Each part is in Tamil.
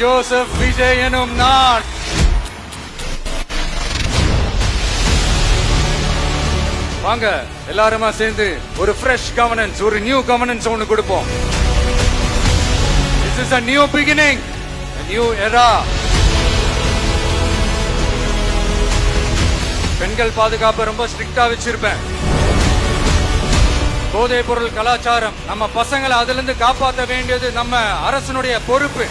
ஜோசப் விஜய் எனும் நான் வாங்க எல்லாருமா சேர்ந்து ஒரு ஃப்ரெஷ் கவர்னன்ஸ், ஒரு நியூ கவர்னன்ஸ் ஒன்னு கொடுப்போம். This is a new beginning, a new era. பெண்கள் பாதுகாப்பு ரொம்ப ஸ்ட்ரிக்டா வச்சிருப்பேன். போதைப் பொருள் கலாச்சாரம், நம்ம பசங்களை அதுல இருந்து காப்பாற்ற வேண்டியது நம்ம அரசனுடைய பொறுப்பு.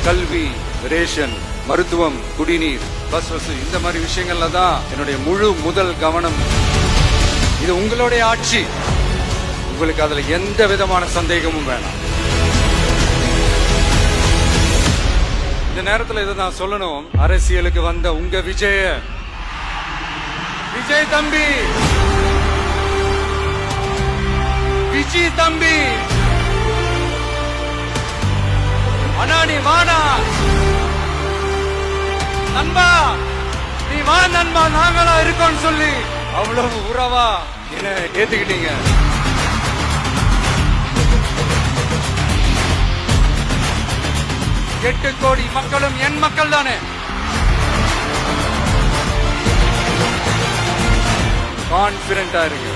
கல்வி, ரேஷன், மருத்துவம், குடிநீர், பஸ் வசதி, இந்த மாதிரி விஷயங்கள்ல தான் என்னுடைய முழு முதல் கவனம். இது உங்களுடைய ஆட்சி, உங்களுக்கு அதுல எந்த விதமான சந்தேகமும் வேணாம். இந்த நேரத்தில் இதை நான் சொல்லணும், அரசியலுக்கு வந்த உங்க விஜய் தம்பி, விஜய் தம்பி, அண்ணா நீ வாடா நண்பா, நீ வா நண்பா, நாங்களா இருக்கோம்னு சொல்லி அவ்வளவு உறவா என்ன ஏத்துக்கிட்டீங்க. 8 கோடி மக்களும் என் மக்கள் தானே. கான்பிடண்டா இருக்கு.